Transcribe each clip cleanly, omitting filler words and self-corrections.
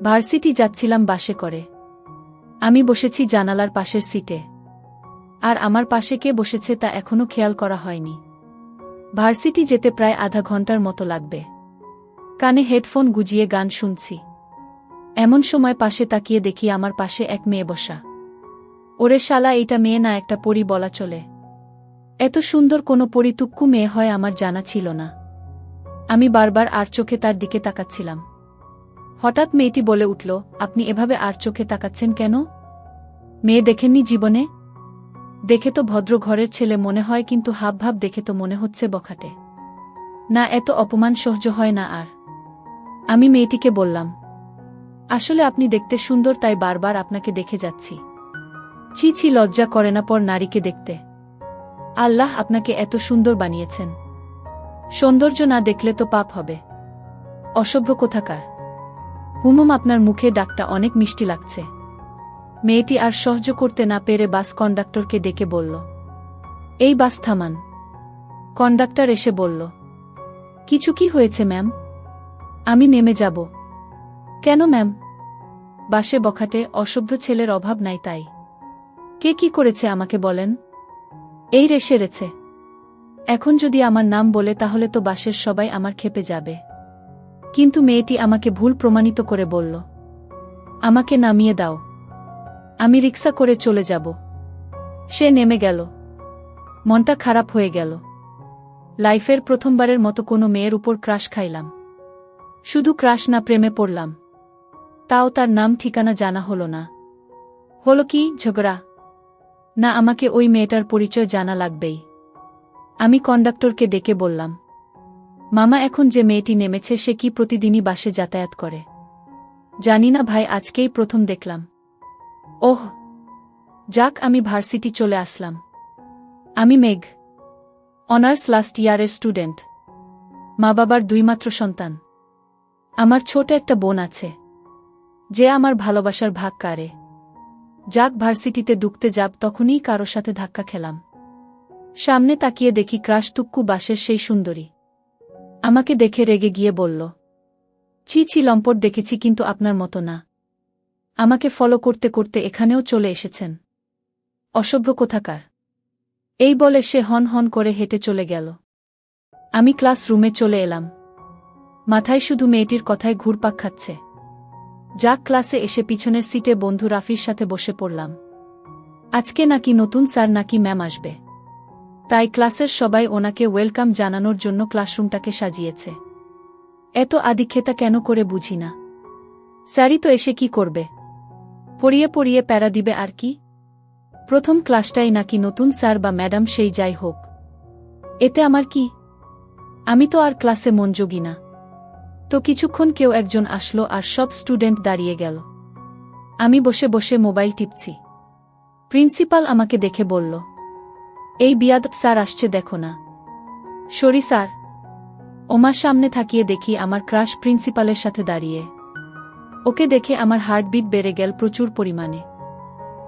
Varsity যাচ্ছিলাম বাসে করে। আমি বসেছি জানালার পাশের সিটে। আর আমার পাশে কে বসেছে তা এখনো খেয়াল করা হয়নি। ভার্সিটি যেতে প্রায় আধা ঘন্টার মতো লাগবে। কানে হেডফোন গুজিয়ে গান শুনছি। এমন সময় পাশে তাকিয়ে দেখি আমার পাশে এক মেয়ে বসা। ওরে শালা, এইটা মেয়ে না একটা পরী বলা চলে। এত সুন্দর কোনো পরিতুক্কু মেয়ে হয় আমার জানা ছিল না। আমি বারবার আর চোখে তার দিকে তাকাচ্ছিলাম। হঠাৎ মেয়েটি বলে উঠল, আপনি এভাবে আর চোখে তাকাচ্ছেন কেন? মেয়ে দেখেননি জীবনে? দেখে তো ভদ্র ঘরের ছেলে মনে হয়, কিন্তু হাবভাব দেখে তো মনে হচ্ছে বখাটে। না, এত অপমান সহ্য হয় না আর। আমি মেয়েটিকে বললাম, আসলে আপনি দেখতে সুন্দর, তাই বারবার আপনাকে দেখে যাচ্ছি। ছি ছি, লজ্জা করে না পর নারীকে দেখতে? আল্লাহ আপনাকে এত সুন্দর বানিয়েছেন, সৌন্দর্য না দেখলে তো পাপ হবে। অসভ্য কোথাকার। হুমুম, আপনার মুখে ডাকটা অনেক মিষ্টি লাগছে। মেয়েটি আর সহ্য করতে না পেরে বাস কন্ডাক্টরকে ডেকে বলল, এই বাস থামান। কন্ডাক্টর এসে বলল, কিছু কি হয়েছে ম্যাম? আমি নেমে যাব। কেন ম্যাম? বাসে বখাটে অসভ্য ছেলের অভাব নাই তাই। কে কি করেছে আমাকে বলেন? এই রে সেরেছে। এখন যদি আমার নাম বলে তাহলে তো বাসের সবাই আমার খেপে যাবে। কিন্তু মেয়েটি আমাকে ভুল প্রমাণিত করে বলল, আমাকে নামিয়ে দাও, আমি রিক্সা করে চলে যাব। সে নেমে গেল। মনটা খারাপ হয়ে গেল। লাইফের প্রথমবারের মতো কোনো মেয়ের উপর ক্রাশ খাইলাম। শুধু ক্রাশ না, প্রেমে পড়লাম। তাও তার নাম ঠিকানা জানা হলো না। হলো কি ঝগড়া? না, আমাকে ওই মেয়েটার পরিচয় জানা লাগবেই। আমি কন্ডাক্টরকে ডেকে বললাম, মামা, এখন যে মেয়েটি নেমেছে সে কি প্রতিদিনই বাসে যাতায়াত করে? জানি না ভাই, আজকেই প্রথম দেখলাম। ওহ যাক, আমি ভার্সিটি চলে আসলাম। আমি মেঘ, অনার্স লাস্ট ইয়ারের স্টুডেন্ট। মা বাবার দুইমাত্র সন্তান। আমার ছোট একটা বোন আছে, যে আমার ভালোবাসার ভাগ কারে। যাক, ভার্সিটিতে ঢুকতে যাব তখনই কারো সাথে ধাক্কা খেলাম। সামনে তাকিয়ে দেখি ক্রাশ তুক্কু বাসের সেই সুন্দরী। আমাকে দেখে রেগে গিয়ে বলল, ছি ছি, লম্পট দেখেছি কিন্তু আপনার মতো না। আমাকে ফলো করতে করতে এখানেও চলে এসেছেন। অসভ্য কোথাকার। এই বলে সে হন হন করে হেঁটে চলে গেল। আমি ক্লাসরুমে চলে এলাম। মাথায় শুধু মেয়েটির কথায় ঘুরপাক খাচ্ছে। যাক, ক্লাসে এসে পিছনের সিটে বন্ধু রাফির সাথে বসে পড়লাম। আজকে নাকি নতুন স্যার নাকি ম্যাম আসবে, তাই ক্লাসের সবাই ওনাকে ওয়েলকাম জানানোর জন্য ক্লাসরুমটাকে সাজিয়েছে। এত আদিক্ষেতা কেন করে বুঝি না। স্যারই তো এসে কি করবে? পড়িয়ে পড়িয়ে প্যারা দিবে আর কি। প্রথম ক্লাসটাই নাকি নতুন স্যার বা ম্যাডাম, সেই যাই হোক, এতে আমার কি? আমি তো আর ক্লাসে মনোযোগী না। তো কিছুক্ষণ কেউ একজন আসলো আর সব স্টুডেন্ট দাঁড়িয়ে গেল। আমি বসে বসে মোবাইল টিপছি। প্রিন্সিপাল আমাকে দেখে বলল, এই বিয়াদব স্যার আসছে, দেখো না। Sorry sir. ওমার সামনে থাকিয়ে দেখি আমার ক্রাশ প্রিন্সিপালের সাথে দাঁড়িয়ে। ওকে দেখে আমার হার্টবিট বেড়ে গেল প্রচুর পরিমাণে।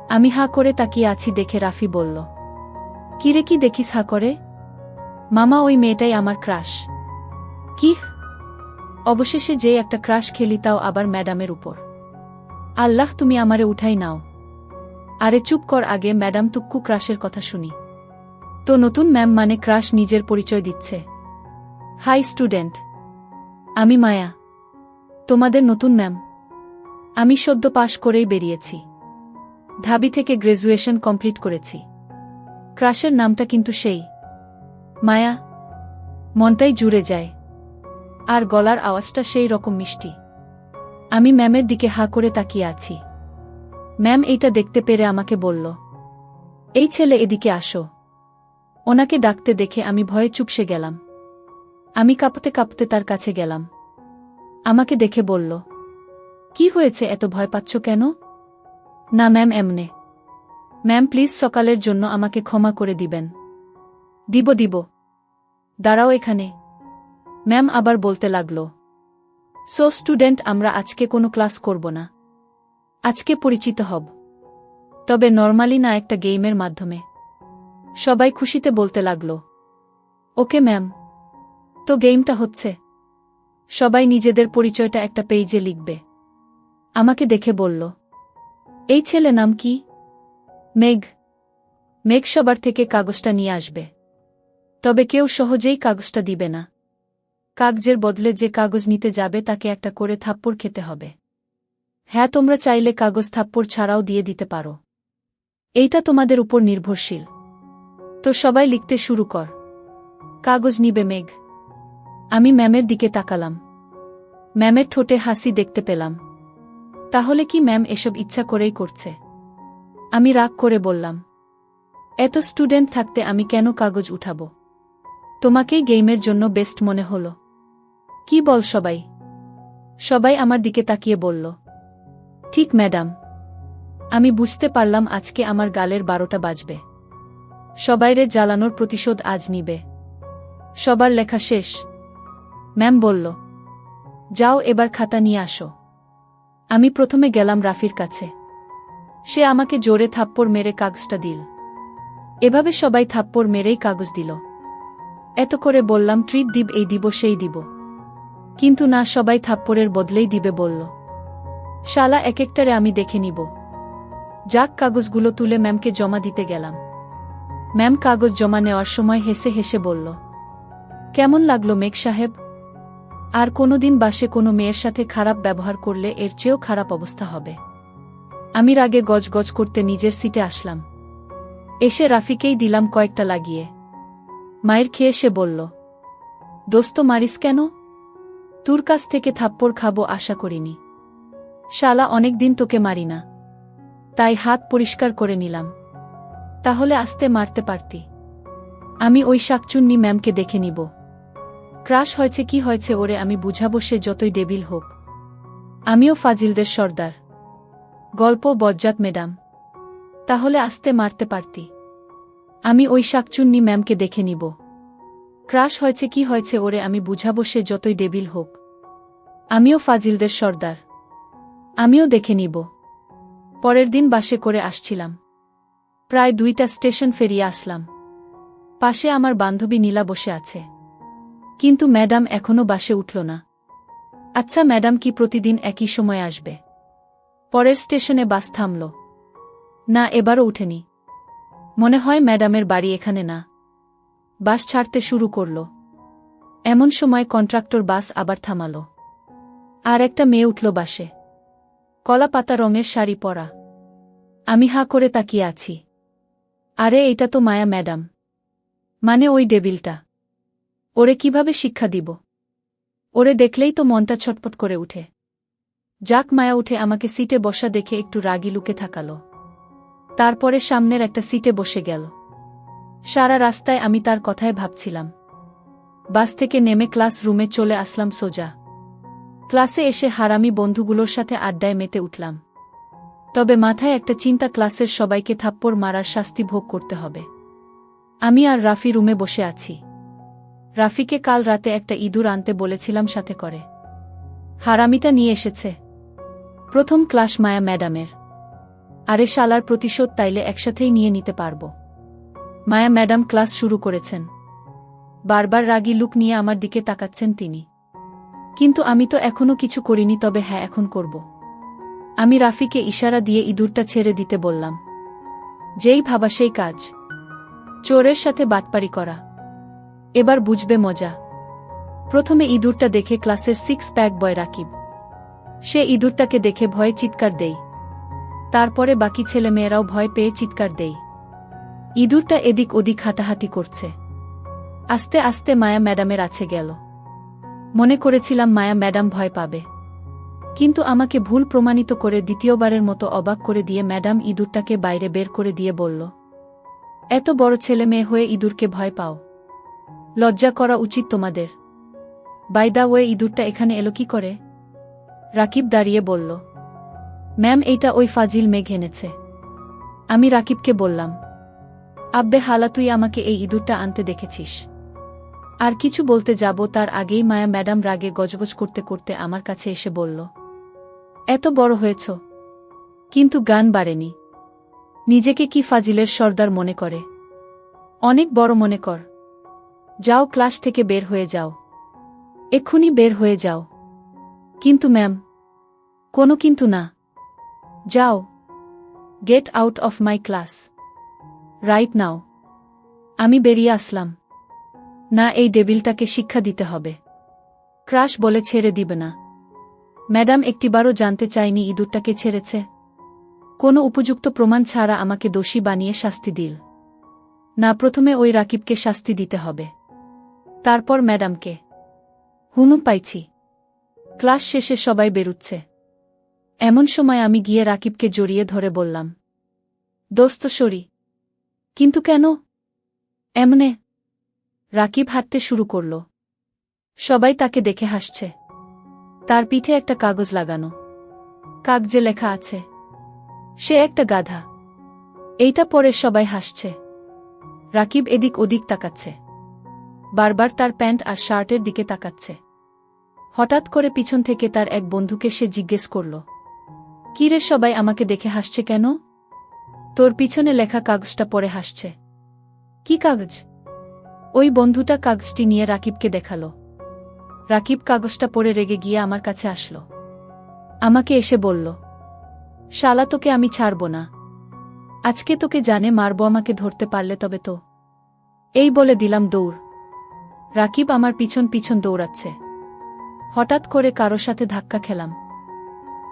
আমি হা করে তাকিয়ে আছি দেখে রাফি বলল, কিরে কি দেখিস হা করে? মামা, ওই মেয়েটাই আমার ক্রাশ। কি? অবশেষে যে একটা ক্রাশ খেলি, তাও আবার ম্যাডামের উপর। আল্লাহ, তুমি আমারে উঠাই নাও। আরে চুপ কর, আগে ম্যাডাম তুক্কু ক্রাশের কথা শুনি। তো নতুন ম্যাম মানে ক্রাশ নিজের পরিচয় দিচ্ছে। হাই স্টুডেন্ট, আমি মায়া, তোমাদের নতুন ম্যাম। আমি সদ্য পাশ করেই বেরিয়েছি। ঢাবি থেকে গ্র্যাজুয়েশন কমপ্লিট করেছি। ক্রাশের নামটা কিন্তু সেই মায়া। মনটাই জুড়ে যায়। আর গলার আওয়াজটা সেই রকম মিষ্টি। আমি ম্যামের দিকে হা করে তাকিয়ে আছি। ম্যাম এইটা দেখতে পেরে আমাকে বলল, এই ছেলে, এদিকে আসো। ওনাকে ডাকতে দেখে আমি ভয়ে চুপসে গেলাম। আমি কাঁপতে কাঁপতে তার কাছে গেলাম। আমাকে দেখে বলল, কি হয়েছে, এত ভয় পাচ্ছ কেন? না ম্যাম, এমনে। ম্যাম প্লিজ, সকালের জন্য আমাকে ক্ষমা করে দিবেন। দিব দিব। দাঁড়াও এখানে। ম্যাম আবার বলতে লাগল, সো স্টুডেন্ট, আমরা আজকে কোনো ক্লাস করব না। আজকে পরিচিত হব, তবে নরমালি না, একটা গেমের মাধ্যমে। সবাই খুশিতে বলতে লাগল, ওকে ম্যাম। তো গেমটা হচ্ছে, সবাই নিজেদের পরিচয়টা একটা পেইজে লিখবে। আমাকে দেখে বলল, এই ছেলে নাম কি? মেঘ। মেঘ সবার থেকে কাগজটা নিয়ে আসবে। তবে কেউ সহজেই কাগজটা দিবে না। কাগজের বদলে যে কাগজ নিতে যাবে তাকে একটা করে থাপ্পড় খেতে হবে। হ্যাঁ, তোমরা চাইলে কাগজ থাপ্পড় ছাড়াও দিয়ে দিতে পারো। এইটা তোমাদের উপর নির্ভরশীল। তো সবাই লিখতে শুরু কর। কাগজ নিবে মেঘ। আমি ম্যামের দিকে তাকালাম। ম্যামের ঠোঁটে হাসি দেখতে পেলাম। তাহলে কি ম্যাম এসব ইচ্ছা করেই করছে? আমি রাগ করে বললাম, এত স্টুডেন্ট থাকতে আমি কেন কাগজ উঠাব? তোমাকেই গেমের জন্য বেস্ট মনে হলো। কি বল সবাই? সবাই আমার দিকে তাকিয়ে বলল, ঠিক ম্যাডাম। আমি বুঝতে পারলাম আজকে আমার গালের 12টা বাজবে। সবাইরে জ্বালানোর প্রতিশোধ আজ নিবে। সবার লেখা শেষ। ম্যাম বলল, যাও এবার খাতা নিয়ে আসো। আমি প্রথমে গেলাম রাফির কাছে। সে আমাকে জোরে থাপ্পড় মেরে কাগজটা দিল। এভাবে সবাই থাপ্পড় মেরেই কাগজ দিল। এত করে বললাম ট্রিট দিব, এই দিব সেই দিব। কিন্তু না, সবাই থাপ্পড়ের বদলেই দিবে বলল। শালা এক একটারে আমি দেখে নিব। যাক, কাগজগুলো তুলে ম্যামকে জমা দিতে গেলাম। ম্যাম কাগজ জমা নেওয়ার সময় হেসে হেসে বলল, কেমন লাগলো মেঘ সাহেব? আর কোনোদিন বাসে কোনো মেয়ের সাথে খারাপ ব্যবহার করলে এর চেয়েও খারাপ অবস্থা হবে। আমি রাগে গজগজ করতে নিজের সিটে আসলাম। এসে রাফিকেই দিলাম কয়েকটা লাগিয়ে। মায়ের খেয়ে সে বলল, দোস্ত মারিস কেন? তোর কাছ থেকে থাপ্পড় খাবো আশা করিনি। শালা, অনেকদিন তোকে মারি না, তাই হাত পরিষ্কার করে নিলাম। তাহলে আস্তে মারতে পারতি। আমি ওই শাকচুন্নি ম্যামকে দেখে নিব। ক্রাশ হয়েছে কি হয়েছে ওরে আমি বুঝাবো, সে যতই ডেবিল হোক। আমিও ফাজিলদের সর্দার। গল্প বজ্জাত ম্যাডাম। তাহলে আস্তে মারতে পারতি। আমি ওই শাকচুন্নি ম্যামকে দেখে নিব। ক্রাশ হয়েছে কি হয়েছে ওরে আমি বুঝাবো, সে যতই ডেবিল হোক। আমিও ফাজিলদের সর্দার। আমিও দেখে নিব। পরের দিন বাসে করে আসছিলাম। প্রায় 2টা স্টেশন ফেরিয়ে আসলাম। পাশে আমার বান্ধবী নীলা বসে আছে। কিন্তু ম্যাডাম এখনো বাসে উঠল না। আচ্ছা, ম্যাডাম কি প্রতিদিন একই সময় আসবে? পরের স্টেশনে বাস থামল। না, এবারও উঠেনি। মনে হয় ম্যাডামের বাড়ি এখানে না। বাস ছাড়তে শুরু করল। এমন সময় কন্ট্রাক্টর বাস আবার থামাল। আর একটা মেয়ে উঠল বাসে। কলা পাতা রঙের শাড়ি পরা। আমি হাঁ করে তাকিয়ে আছি। আরে এটা তো মায়া ম্যাডাম। মানে ওই ডেবিলটা। ওরে কিভাবে শিক্ষা দিব? ওরে দেখলেই তো মনটা ছটপট করে উঠে। যাক, মায়া উঠে আমাকে সিটে বসা দেখে একটু রাগি লুকে থাকালো। তারপরে সামনের একটা সিটে বসে গেল। সারা রাস্তায় আমি তার কথায় ভাবছিলাম। বাস থেকে নেমে ক্লাস রুমে চলে আসলাম সোজা। ক্লাসে এসে হারামি বন্ধুগুলোর সাথে আড্ডায় মেতে উঠলাম। তবে মাথায় একটা চিন্তা, ক্লাসের সবাইকে থাপ্পড় মারার শাস্তি ভোগ করতে হবে। আমি আর রাফি রুমে বসে আছি। রাফিকে কাল রাতে একটা ইঁদুর আনতে বলেছিলাম সাথে করে। হারামিটা নিয়ে এসেছে। প্রথম ক্লাস মায়া ম্যাডামের। আরে শালার প্রতিশোধ তাইলে একসাথেই নিয়ে নিতে পারব। মায়া ম্যাডাম ক্লাস শুরু করেছেন। বারবার রাগী লুক নিয়ে আমার দিকে তাকাচ্ছেন তিনি। কিন্তু আমি তো এখনো কিছু করিনি, তবে হ্যাঁ, এখন করব। আমি রাফিকে ইশারা দিয়ে ইঁদুরটা ছেড়ে দিতে বললাম। যেই ভাবা সেই কাজ। চোরের সাথে বাটপারি করা। এবার বুঝবে মজা। প্রথমে ইঁদুরটা দেখে ক্লাসের 6 প্যাক বয় রাকিব। সে ইঁদুরটাকে দেখে ভয়ে চিৎকার দেই। তারপরে বাকি ছেলেমেয়েরাও ভয় পেয়ে চিৎকার দেই। ইঁদুরটা এদিক ওদিক হাঁটাহাঁটি করছে। আস্তে আস্তে মায়া ম্যাডামের আছে গেল। মনে করেছিলাম মায়া ম্যাডাম ভয় পাবে। কিন্তু আমাকে ভুল প্রমাণিত করে দ্বিতীয়বারের মতো অবাক করে দিয়ে ম্যাডাম ইঁদুরটাকে বাইরে বের করে দিয়ে বলল, এত বড় ছেলে মেয়ে হয়ে ইঁদুরকে ভয় পাও? লজ্জা করা উচিত তোমাদের। বাই দা ওয়ে, ইঁদুরটা এখানে এলো কি করে? রাকিব দাঁড়িয়ে বলল, ম্যাম, এইটা ওই ফাজিল মেঘ এনেছে। আমি রাকিবকে বললাম, আব্বে হালা, তুই আমাকে এই ইঁদুরটা আনতে দেখেছিস? আর কিছু বলতে যাব তার আগেই মায়া ম্যাডাম রাগে গজগজ করতে করতে আমার কাছে এসে বলল, এত বড় হয়েছ কিন্তু গান বাড়েনি। নিজেকে কি ফাজিলের সর্দার মনে করে? অনেক বড় মনে কর। যাও, ক্লাস থেকে বের হয়ে যাও। এক্ষুনি বের হয়ে যাও। কিন্তু ম্যাম। কোনো কিন্তু না। যাও, get out of my class right now. আমি বেরিয়ে আসলাম। না, এই ডেবিলটাকে শিক্ষা দিতে হবে। ক্রাশ বলে ছেড়ে দিবে না। ম্যাডাম একটিবারও জানতে চায়নি ইঁদুরটাকে ছেড়েছে। কোনো উপযুক্ত প্রমাণ ছাড়া আমাকে দোষী বানিয়ে শাস্তি দিল। না, প্রথমে ওই রাকিবকে শাস্তি দিতে হবে, তারপর ম্যাডামকে। হুমু পাইছি। ক্লাস শেষে সবাই বেরুচ্ছে। এমন সময় আমি গিয়ে রাকিবকে জড়িয়ে ধরে বললাম, দোস্ত সরি। কিন্তু কেন এমনে? রাকিব হাঁটতে শুরু করল। সবাই তাকে দেখে হাসছে। তার পিঠে একটা কাগজ লাগানো, কাগজে লেখা আছে, সে একটা গাধা। এইটা পরে সবাই হাসছে। রাকিব এদিক ওদিক তাকাচ্ছে, বারবার তার প্যান্ট আর শার্টের দিকে তাকাচ্ছে। হঠাৎ করে পিছন থেকে তার এক বন্ধুকে সে জিজ্ঞেস করল, কি রে, সবাই আমাকে দেখে হাসছে কেন? তোর পিছনে লেখা কাগজটা পড়ে হাসছে। কি কাগজ? ওই বন্ধুটা কাগজটি নিয়ে রাকিবকে দেখালো। রাকিব কাগজটা পড়ে রেগে গিয়ে আমার কাছে আসলো। আমাকে এসে বলল, শালা, তোকে আমি ছাড়ব না। আজকে তোকে জানে মারবো, আমাকে ধরতে পারলে তবে তো। এই বলে দিলাম দৌড়। রাকিব আমার পিছন পিছন দৌড়াচ্ছে। হঠাৎ করে কারো সাথে ধাক্কা খেলাম।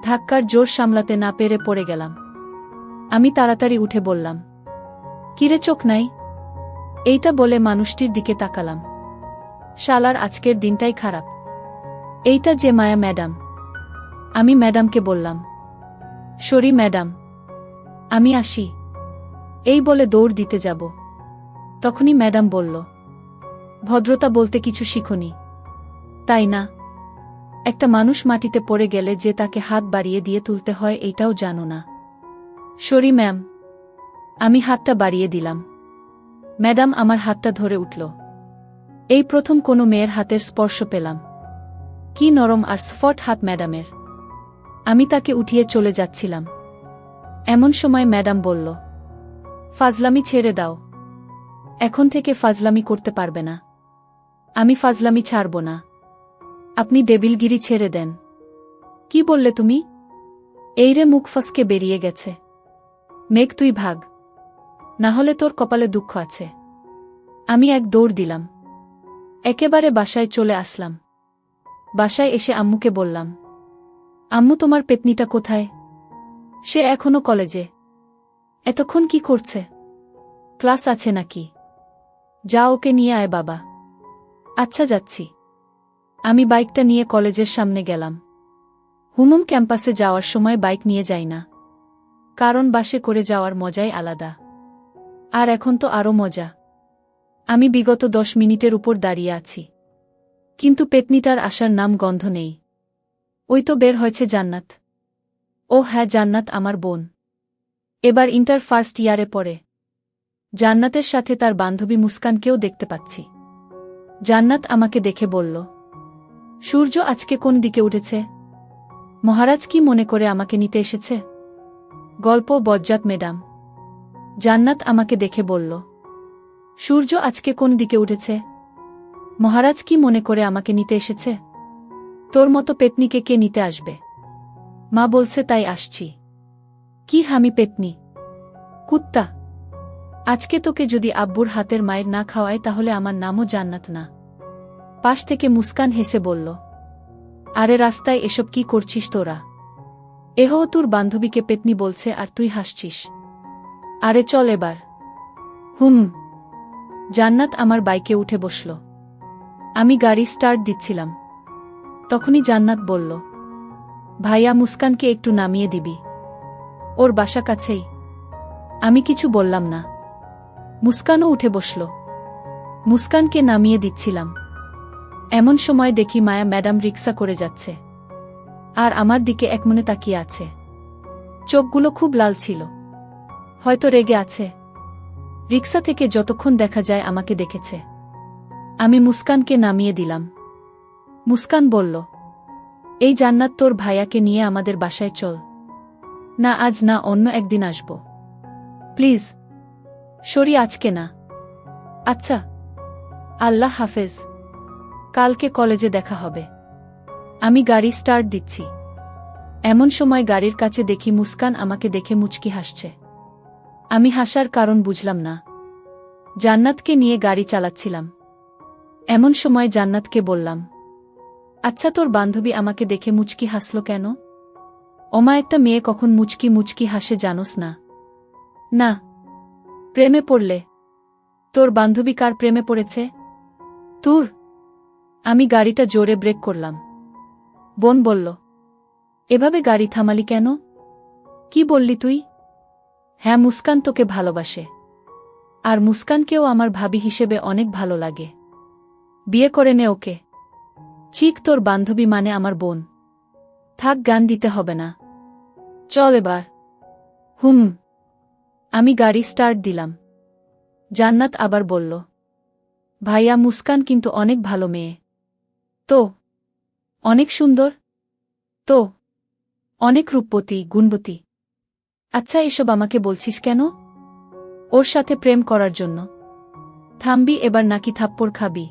ধাক্কার জোর সামলাতে না পেরে পড়ে গেলাম। আমি তাড়াতাড়ি উঠে বললাম, কিরে, চোখ নাই? এইটা বলে মানুষটির দিকে তাকালাম। শালার আজকের দিনটাই খারাপ। এইটা যে মায়া ম্যাডাম। আমি ম্যাডামকে বললাম, সরি ম্যাডাম, আমি আসি। এই বলে দৌড় দিতে যাব। তখনই ম্যাডাম বলল, ভদ্রতা বলতে কিছু শিখোনি, তাই না? একটা মানুষ মাটিতে পড়ে গেলে যে তাকে হাত বাড়িয়ে দিয়ে তুলতে হয় এইটাও জানো না। Sorry ma'am. আমি হাতটা বাড়িয়ে দিলাম। ম্যাডাম আমার হাতটা ধরে উঠল। এই প্রথম কোনো মেয়ের হাতের স্পর্শ পেলাম। কি নরম আর স্ফট হাত ম্যাডামের। আমি তাকে উঠিয়ে চলে যাচ্ছিলাম। এমন সময় ম্যাডাম বলল, ফাজলামি ছেড়ে দাও। এখন থেকে ফাজলামি করতে পারবে না। আমি ফাজলামি ছাড়ব না। আপনি ডেবিলগিরি ছেড়ে দেন। কি বললে তুমি? এইরে মুখ ফসকে বেরিয়ে গেছে। মেঘ, তুই ভাগ, না হলে তোর কপালে দুঃখ আছে। আমি এক দৌড় দিলাম। একেবারে বাসায় চলে আসলাম। বাসায় এসে আম্মুকে বললাম, আম্মু, তোমার পেতনিটা কোথায়? সে এখনো কলেজে। এতক্ষণ কি করছে? ক্লাস আছে নাকি? যা, ওকে নিয়ে আয় বাবা। আচ্ছা, যাচ্ছি। আমি বাইকটা নিয়ে কলেজের সামনে গেলাম। হুমুম ক্যাম্পাসে যাওয়ার সময় বাইক নিয়ে যাই না, কারণ বাসে করে যাওয়ার মজাই আলাদা। আর এখন তো আরও মজা। আমি বিগত 10 মিনিটের উপর দাঁড়িয়ে আছি, কিন্তু পেতনিটার আসার নাম গন্ধ নেই। ওই তো বের হয়েছে জান্নাত। ও হ্যাঁ, জান্নাত আমার বোন। এবার ইন্টার ফার্স্ট ইয়ারে পড়ে। জান্নাতের সাথে তার বান্ধবী মুস্কানকেও দেখতে পাচ্ছি। জান্নাত আমাকে দেখে বলল, সূর্য আজকে কোন দিকে উঠেছে? মহারাজ কি মনে করে আমাকে নিতে এসেছে? গল্প বজ্জাত ম্যাডাম। জান্নাত আমাকে দেখে বলল, সূর্য আজকে কোন দিকে উঠেছে? মহারাজ কি মনে করে আমাকে নিতে এসেছে? তোর মতো পেতনিকে কে নিতে আসবে? মা বলছে তাই আসছি। কি হামি পেতনি? কুত্তা! আজকে তোকে যদি আব্বুর হাতের মায়ের না খাওয়ায় তাহলে আমার নামও জান্নাত না। পাশ থেকে মুস্কান হেসে বলল, আরে রাস্তায় এসব কি করছিস তোরা? এহ, তোর বান্ধবীকে পেতনি বলছে আর তুই হাসছিস। আরে চল এবার। হুম। জান্নাত আমার বাইকে উঠে বসল। আমি গাড়ি স্টার্ট দিচ্ছিলাম। তখনই জান্নাত বলল, ভাইয়া, মুস্কানকে একটু নামিয়ে দিবি? ওর বাসা কাছেই। আমি কিছু বললাম না। মুস্কানও উঠে বসল। মুস্কানকে নামিয়ে দিচ্ছিলাম। এমন সময় দেখি মায়া ম্যাডাম রিক্সা করে যাচ্ছে, আর আমার দিকে একমনে তাকিয়ে আছে। চোখগুলো খুব লাল ছিল, হয়তো রেগে আছে। রিক্সা থেকে যতক্ষণ দেখা যায় আমাকে দেখেছে। আমি মুস্কানকে নামিয়ে দিলাম। মুস্কান বলল, এই জান্নাত, তোর ভাইয়াকে নিয়ে আমাদের বাসায় চল। না, আজ না, অন্য একদিন আসব। প্লিজ। সরি, আজকে না। আচ্ছা, আল্লাহ হাফেজ। কালকে কলেজে দেখা হবে। আমি গাড়ি স্টার্ট দিচ্ছি। এমন সময় গাড়ির কাছে দেখি মুস্কান আমাকে দেখে মুচকি হাসছে। আমি হাসার কারণ বুঝলাম না। জান্নাতকে নিয়ে গাড়ি চালাচ্ছিলাম। এমন সময় জান্নাতকে বললাম, আচ্ছা তোর বান্ধবী আমাকে দেখে মুচকি হাসল কেন? ওমা একটা মেয়ে কখন মুচকি মুচকি হাসে জানোস না? না। প্রেমে পড়লে? তোর বান্ধবী কার প্রেমে পড়েছে? তোর? আমি গাড়িটা জোরে ব্রেক করলাম। বোন বলল, এভাবে গাড়ি থামালি কেন? কি বললি তুই? হ্যাঁ, মুস্কান তোকে ভালোবাসে। আর মুস্কানকেও আমার ভাবি হিসেবে অনেক ভালো লাগে। বিয়ে করে নে ওকে। চিক, তোর বান্ধবী মানে আমার বোন। থাক, গান দিতে হবে না, চল এবার। হুম। আমি গাড়ি স্টার্ট দিলাম। জান্নাত আবার বলল, ভাইয়া মুস্কান কিন্তু অনেক ভালো মেয়ে। তো অনেক সুন্দর? তো অনেক রূপবতী, গুণবতী। আচ্ছা, এসব আমাকে বলছিস কেন? ওর সাথে প্রেম করার জন্য? থামবি এবার নাকি থাপ্পড় খাবি?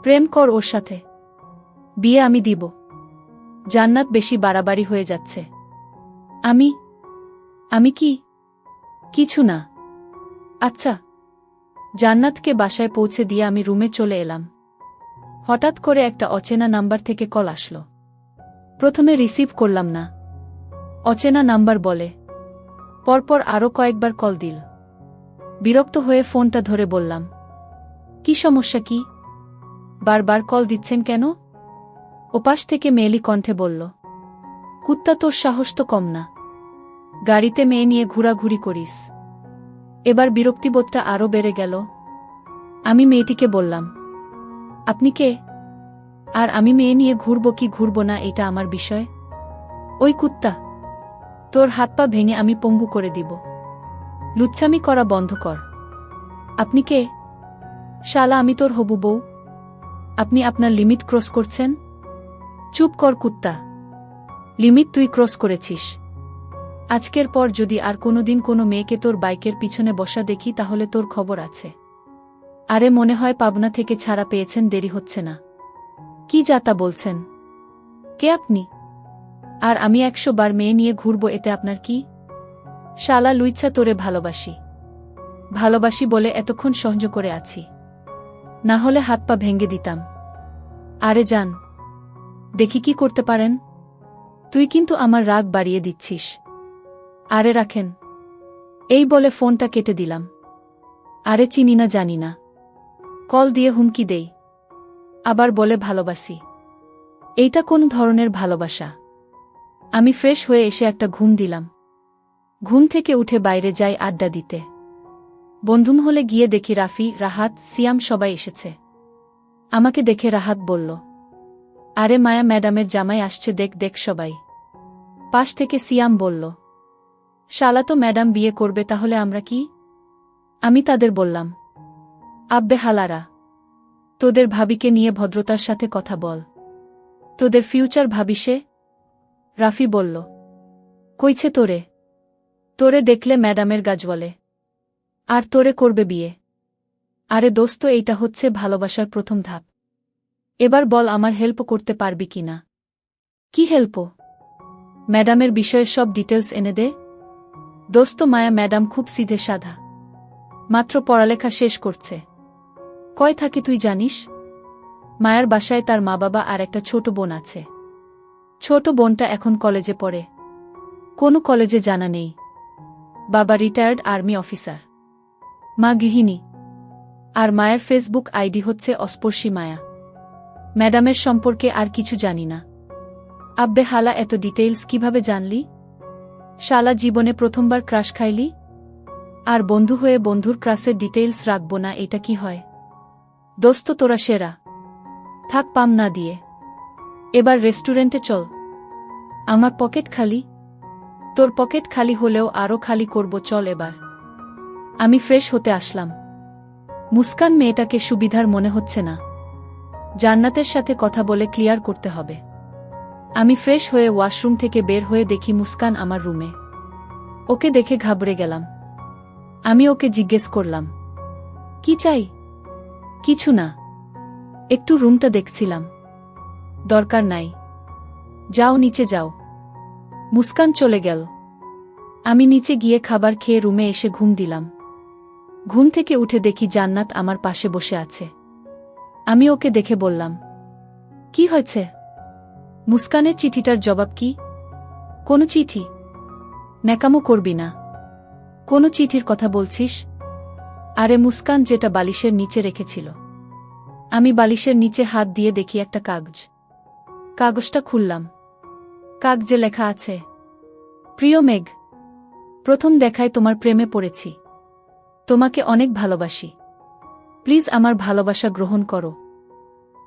প্রেম কর ওর সাথে, বিয়ে আমি দিব। জান্নাত বেশি বাড়াবাড়ি হয়ে যাচ্ছে। আমি কি? কিছু না। আচ্ছা। জান্নাতকে বাসায় পৌঁছে দিয়ে আমি রুমে চলে এলাম। হঠাৎ করে একটা অচেনা নাম্বার থেকে কল আসলো। প্রথমে রিসিভ করলাম না। অচেনা নাম্বার বলে। পরপর আরও কয়েকবার কল দিল। বিরক্ত হয়ে ফোনটা ধরে বললাম, কি সমস্যা, কি? বারবার কল দিচ্ছেন কেন? ওপাশ থেকে মেয়েলি কণ্ঠে বলল, কুত্তা, তোর সাহস তো কম না। গাড়িতে মেয়ে নিয়ে ঘোরাঘুরি করিস। এবার বিরক্তিবোধটা আরও বেড়ে গেল। আমি মেয়েটিকে বললাম, আপনি কে? আর আমি মেয়ে নিয়ে ঘুরব কি ঘুরব না এটা আমার বিষয়? ওই কুত্তা, তোর হাত পা ভেঙে আমি পঙ্গু করে দিব। লুচ্ছামি করা বন্ধ কর। আপনি কে? শালা, আমি তোর হবু বউ। আপনি আপনার লিমিট ক্রস করছেন। চুপ কর কুত্তা। লিমিট তুই ক্রস করেছিস। আজকের পর যদি আর কোনোদিন কোনো মেয়েকে তোর বাইকের পিছনে বসা দেখি তাহলে তোর খবর আছে। আরে মনে হয় পাবনা থেকে ছাড়া পেয়েছেন, দেরি হচ্ছে না। কি যাতা বলছেন? কে আপনি? আর আমি 100 বার মেয়ে নিয়ে ঘুরব, এতে আপনার কি? শালা লুইচ্ছা, তোরে ভালোবাসি। ভালোবাসি বলে এতক্ষণ সহ্য করে আছি, না হলে হাত পা ভেঙে দিতাম। আরে যান, দেখি কি করতে পারেন। তুই কিন্তু আমার রাগ বাড়িয়ে দিচ্ছিস। আরে রাখেন। এই বলে ফোনটা কেটে দিলাম। আরে চিনি না, জানি না। কল দিয়ে হুমকি দেই, আবার বলে ভালোবাসি। এইটা কোন ধরনের ভালোবাসা? আমি ফ্রেশ হয়ে এসে একটা ঘুম দিলাম। ঘুম থেকে উঠে বাইরে যাই আড্ডা দিতে। বন্ধুমহলে গিয়ে দেখি রাফি, রাহাত, সিয়াম সবাই এসেছে। আমাকে দেখে রাহাত বলল, আরে মায়া ম্যাডামের জামাই আসছে, দেখ দেখ সবাই। পাশ থেকে সিয়াম বলল, শালা তো ম্যাডাম বিয়ে করবে, তাহলে আমরা কি? আমি তাদের বললাম, আব্বে হালারা, তোদের ভাবিকে নিয়ে ভদ্রতার সাথে কথা বল। তোদের ফিউচার ভাবি সে? রাফি বলল, কইছে তোরে? তোরে দেখলে ম্যাডামের গাছ বলে, আর তোরে করবে বিয়ে? আরে দোস্ত, এইটা হচ্ছে ভালোবাসার প্রথম ধাপ। এবার বল আমার হেল্প করতে পারবি কি না? কি হেল্প? ম্যাডামের বিষয়ে সব ডিটেলস এনে দে। দোস্ত, মায়া ম্যাডাম খুব সিধে সাধা, মাত্র পড়ালেখা শেষ করছে। কয় থাকে তুই জানিস? মায়ার বাসায় তার মা বাবা আর একটা ছোট বোন আছে। ছোট বোনটা এখন কলেজে পড়ে। কোনো কলেজে জানা নেই। বাবা রিটায়ার্ড আর্মি অফিসার, মা গৃহিণী। আর মায়ের ফেসবুক আইডি হচ্ছে অস্পর্শী মায়া। ম্যাডামের সম্পর্কে আর কিছু জানি না। আব্বে হালা, এত ডিটেইলস কিভাবে জানলি? শালা, জীবনে প্রথমবার ক্রাশ খাইলি? আর বন্ধু হয়ে বন্ধুর ক্রাশের ডিটেইলস রাখব না, এটা কি হয়? দোস্ত, তোরা সেরা। থাক পাম না দিয়ে, এবার রেস্টুরেন্টে চল। আমার পকেট খালি। তোর পকেট খালি হলেও আরও খালি করব, চল এবার। আমি ফ্রেশ হতে আসলাম। মুস্কান মেয়েটাকে সুবিধার মনে হচ্ছে না। জান্নাতের সাথে কথা বলে ক্লিয়ার করতে হবে। আমি ফ্রেশ হয়ে ওয়াশরুম থেকে বের হয়ে দেখি মুস্কান আমার রুমে। ওকে দেখে ঘাবড়ে গেলাম। আমি ওকে জিজ্ঞেস করলাম, কি চাই? কিছু না, একটু রুমটা দেখছিলাম। দরকার নাই, যাও নিচে যাও। মুস্কান চলে গেল। আমি নিচে গিয়ে খাবার খেয়ে রুমে এসে ঘুম দিলাম। ঘুম থেকে উঠে দেখি জান্নাত আমার পাশে বসে আছে। আমি ওকে দেখে বললাম, কি হয়েছে? মুস্কানের চিঠিটার জবাব কি? কোনো চিঠি? ন্যাকামো করবি না। কোনো চিঠির কথা বলছিস? আরে মুস্কান যেটা বালিশের নিচে রেখেছিল। আমি বালিশের নিচে হাত দিয়ে দেখি একটা কাগজ। কাগজটা খুললাম। কাগজে লেখা আছে, প্রিয় মেঘ, প্রথম দেখায় তোমার প্রেমে পড়েছি। তোমাকে অনেক ভালোবাসি। প্লিজ আমার ভালোবাসা গ্রহণ করো।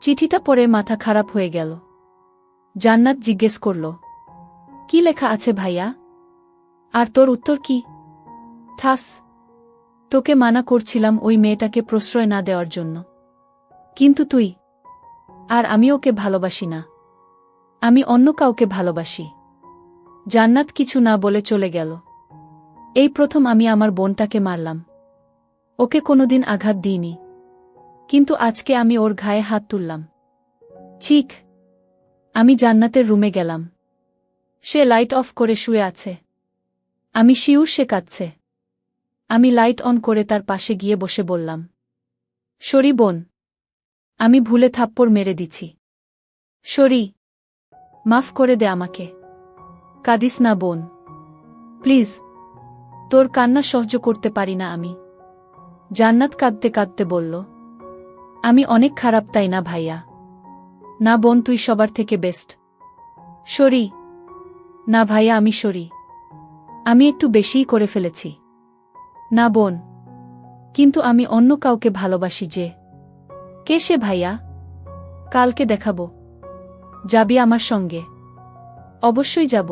চিঠিটা পড়ে মাথা খারাপ হয়ে গেল। জান্নাত জিজ্ঞেস করল, কি লেখা আছে ভাইয়া? আর তোর উত্তর কি? ঠাস। তোকে মানা করছিলাম ওই মেয়েটাকে প্রশ্রয় না দেওয়ার জন্য, কিন্তু তুই। আর আমি ওকে ভালোবাসি না। আমি অন্য কাউকে ভালোবাসি। জান্নাত কিছু না বলে চলে গেল। এই প্রথম আমি আমার বোনটাকে মারলাম। ওকে কোনোদিন আঘাত দিইনি, কিন্তু আজকে আমি ওর ঘায়ে হাত তুললাম। ঠিক। আমি জান্নাতের রুমে গেলাম। সে লাইট অফ করে শুয়ে আছে। আমি শিউর সে কাঁদছে। আমি লাইট অন করে তার পাশে গিয়ে বসে বললাম, সরি বোন, আমি ভুলে থাপ্পড় মেরে দিছি। সরি, মাফ করে দে আমাকে। কাঁদিস না বোন, প্লিজ। তোর কান্না সহ্য করতে পারি না আমি। জান্নাত কাঁদতে কাঁদতে বলল, আমি অনেক খারাপ তাই না ভাইয়া? না বোন, তুই সবার থেকে বেস্ট। সরি। না ভাইয়া, আমি সরি। আমি একটু বেশিই করে ফেলেছি। না বোন, কিন্তু আমি অন্য কাউকে ভালোবাসি যে। কে সে ভাইয়া? কালকে দেখাবো। যাবি আমার সঙ্গে? অবশ্যই যাব।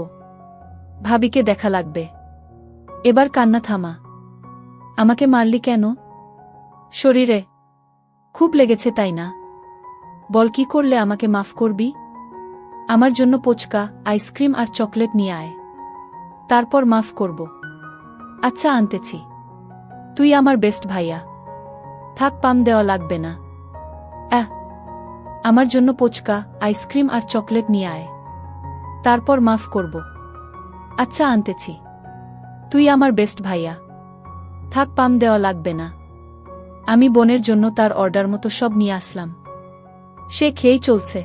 ভাবিকে দেখা লাগবে। এবার কান্না থামা। আমাকে মারলি কেন? শরীরে খুব লেগেছে তাই না? বল, কি করলে আমাকে মাফ করবি? আমার জন্য পোচকা, আইসক্রিম আর চকলেট নিয়ে আয়, তারপর মাফ করব। আচ্ছা, আনতেছি। তুই আমার বেস্ট ভাইয়া। থাক, পাম দেওয়া লাগবে না। আমার জন্য পোচকা, আইসক্রিম আর চকলেট নিয়ে আয়, তারপর মাফ করব। আচ্ছা, আনতেছি। তুই আমার বেস্ট ভাইয়া। থাক, পাম দেওয়া লাগবে না। আমি বোনের জন্য তার অর্ডার মতো সব নিয়ে আসলাম। সে খেয়েই চলছে।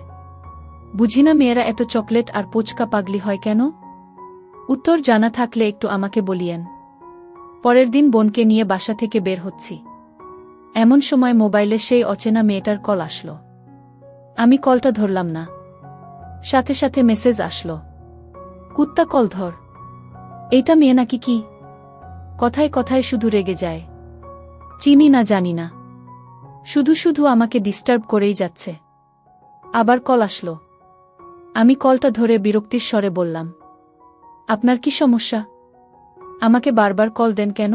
বুঝি না মেয়েরা এত চকলেট আর পোচকা পাগলি হয় কেন? উত্তর জানা থাকলে একটু আমাকে বলিয়েন। পরের দিন বোনকে নিয়ে বাসা থেকে বের হচ্ছি। এমন সময় মোবাইলে সেই অচেনা মেয়েটার কল আসলো। আমি কলটা ধরলাম না। সাথে সাথে মেসেজ আসলো, কুত্তা কল ধর। এইটা মেয়ে নাকি কি? কথায় কথায় শুধু রেগে যায়। চিনি না, জানি না, শুধু শুধু আমাকে ডিস্টার্ব করেই যাচ্ছে। আবার কল আসলো। আমি কলটা ধরে বিরক্তির স্বরে বললাম, আপনার কি সমস্যা? আমাকে বারবার কল দেন কেন?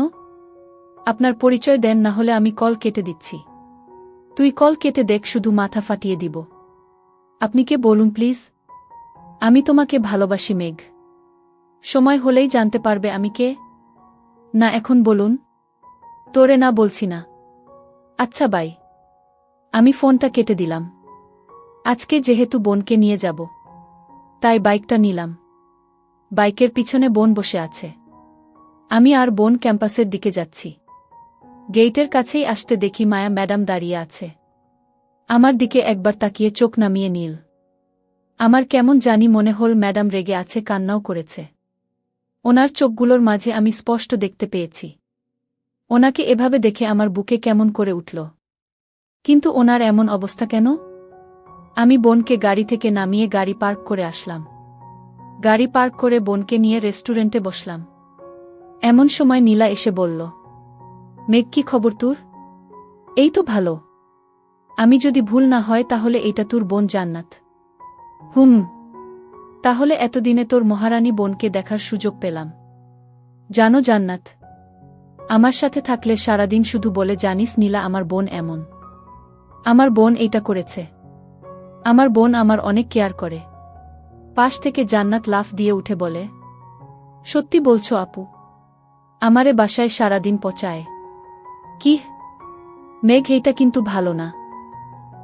আপনার পরিচয় দেন, না হলে আমি কল কেটে দিচ্ছি। তুই কল কেটে দেখ, শুধু মাথা ফাটিয়ে দিব। আপনি কে বলুন প্লিজ? আমি তোমাকে ভালোবাসি মেঘ। সময় হলেই জানতে পারবে আমি কে। না, এখন বলুন। তোরে না বলছি না। আচ্ছা বাই। আমি ফোনটা কেটে দিলাম। আজকে যেহেতু বোনকে নিয়ে যাব, তাই বাইকটা নিলাম। বাইকের পিছনে বোন বসে আছে। আমি আর বোন ক্যাম্পাসের দিকে যাচ্ছি। গেইটের কাছেই আসতে দেখি মায়া ম্যাডাম দাঁড়িয়ে আছে। আমার দিকে একবার তাকিয়ে চোখ নামিয়ে নীল। আমার কেমন জানি মনে হল ম্যাডাম রেগে আছে, কান্নাও করেছে। ওনার চোখগুলোর মাঝে আমি স্পষ্ট দেখতে পেয়েছি। ওনাকে এভাবে দেখে আমার বুকে কেমন করে উঠল। কিন্তু ওনার এমন অবস্থা কেন? আমি বোনকে গাড়ি থেকে নামিয়ে গাড়ি পার্ক করে আসলাম। গাড়ি পার্ক করে বোনকে নিয়ে রেস্টুরেন্টে বসলাম। এমন সময় নীলা এসে বলল, মেঘ, কি খবর তোর? এই তো ভালো। আমি যদি ভুল না হয় তাহলে এটা তোর বোন জান্নাত। হুম। তাহলে এতদিনে তোর মহারানী বোনকে দেখার সুযোগ পেলাম। জানো জান্নাত, আমার সাথে থাকলে সারাদিন শুধু বলে, জানিস নীলা, আমার বোন এমন, আমার বোন এইটা করেছে। আমার বোন আমার অনেক কেয়ার করে। পাশ থেকে জান্নাত লাফ দিয়ে উঠে বলে, সত্যি বলছো আপু? আমারে বাসায় সারাদিন পচায়। কি? মেঘ, এইটা কিন্তু ভালো না।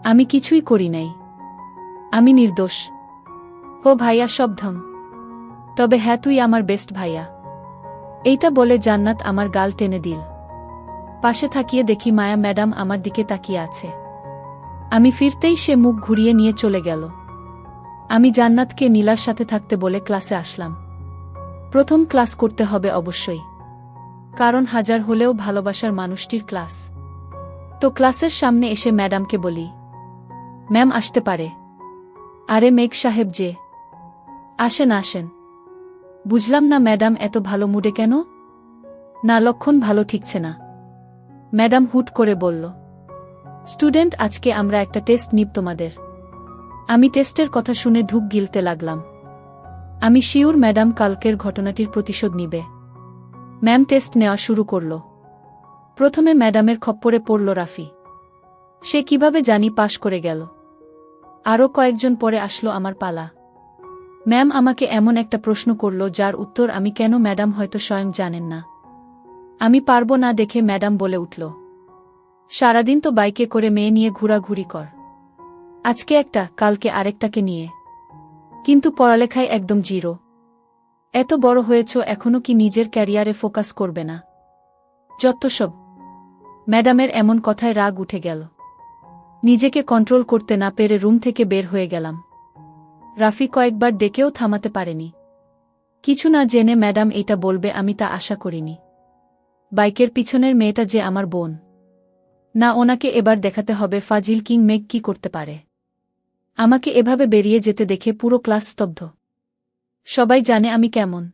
আমি কিছুই করি নাই। আমি নির্দোষ। ও ভাইয়া, সব ঢং। তবে হ্যাঁ, তুই আমার বেস্ট ভাইয়া। এইটা বলে জান্নাত আমার গাল টেনে দিল। পাশে থাকিয়ে দেখি মায়া ম্যাডাম আমার দিকে তাকিয়ে আছে। আমি ফিরতেই সে মুখ ঘুরিয়ে নিয়ে চলে গেল। আমি জান্নাতকে নীলার সাথে থাকতে বলে ক্লাসে আসলাম। প্রথম ক্লাস করতে হবে অবশ্যই, কারণ হাজার হলেও ভালোবাসার মানুষটির ক্লাস। তো ক্লাসের সামনে এসে ম্যাডামকে বলি, ম্যাম আসতে পারে? আরে মেঘ সাহেব যে। আসেন আসেন। বুঝলাম না ম্যাডাম এত ভালো মুডে কেন? না, লক্ষণ ভালো ঠিকছে না। ম্যাডাম হুট করে বলল, স্টুডেন্ট, আজকে আমরা একটা টেস্ট নিব তোমাদের। আমি টেস্টের কথা শুনে ঢুক গিলতে লাগলাম। আমি শিওর ম্যাডাম কালকের ঘটনাটির প্রতিশোধ নিবে। ম্যাম টেস্ট নেওয়া শুরু করল। প্রথমে ম্যাডামের খপ্পরে পড়ল রাফি। সে কিভাবে জানি পাশ করে গেল। আরও কয়েকজন পরে আসলো আমার পালা। ম্যাম আমাকে এমন একটা প্রশ্ন করল যার উত্তর আমি কেন ম্যাডাম হয়তো স্বয়ং জানেন না। আমি পারবো না দেখে ম্যাডাম বলে উঠল, সারাদিন তো বাইকে করে মেয়ে নিয়ে ঘোরাঘুরি কর। আজকে একটা, কালকে আরেকটাকে নিয়ে। কিন্তু পড়ালেখায় একদম জিরো। এত বড় হয়েছ, এখনো কি নিজের ক্যারিয়ারে ফোকাস করবে না? যত্তসব। ম্যাডামের এমন কথায় রাগ উঠে গেল। নিজেকে কন্ট্রোল করতে না পেরে রুম থেকে বের হয়ে গেলাম। রাফি কয়েকবার ডেকেও থামাতে পারেনি। কিছু না জেনে ম্যাডাম এটা বলবে আমি তা আশা করিনি। বাইকের পিছনের মেয়েটা যে আমার বোন। না, ওনাকে এবার দেখাতে হবে ফাজিল কিং মেঘ কি করতে পারে। আমাকে এভাবে বেরিয়ে যেতে দেখে পুরো ক্লাস স্তব্ধ। সবাই জানে আমি কেমন।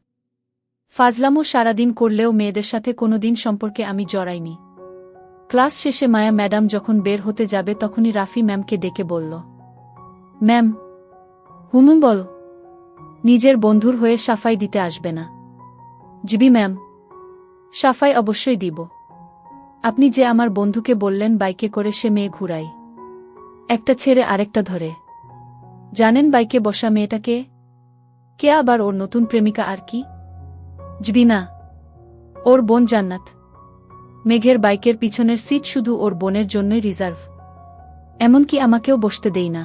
ফাজলামও সারাদিন করলেও মেয়েদের সাথে কোনোদিন সম্পর্কে আমি জড়াইনি। ক্লাস শেষে মায়া ম্যাডাম যখন বের হতে যাবে তখনই রাফি ম্যামকে ডেকে বলল, ম্যাম। হুমুম বল। নিজের বন্ধুর হয়ে সাফাই দিতে আসবে না? জিবি ম্যাম, সাফাই অবশ্যই দিব। আপনি যে আমার বন্ধুকে বললেন বাইকে করে সে মেয়ে ঘুরাই, একটা ছেড়ে আরেকটা ধরে। জানেন বাইকে বসা মেয়েটাকে? কে আবার ওর নতুন প্রেমিকা আর কি? জিবি না, ওর বোন জান্নাত। মেঘের বাইকের পিছনের সিট শুধু ওর বোনের জন্যই রিজার্ভ। এমনকি আমাকেও বসতে দেই না।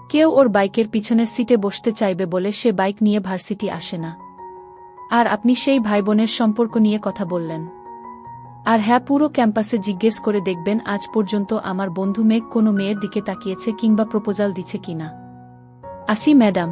কেউ ওর বাইকের পিছনের সিটে বসতে চাইবে বলে সে বাইক নিয়ে ভার্সিটি আসে না। আর আপনি সেই ভাই বোনের সম্পর্ক নিয়ে কথা বললেন। আর হ্যাঁ, পুরো ক্যাম্পাসে জিজ্ঞেস করে দেখবেন আজ পর্যন্ত আমার বন্ধু মেঘ কোনো মেয়ের দিকে তাকিয়েছে কিংবা প্রপোজাল দিচ্ছে কিনা। আসি ম্যাডাম।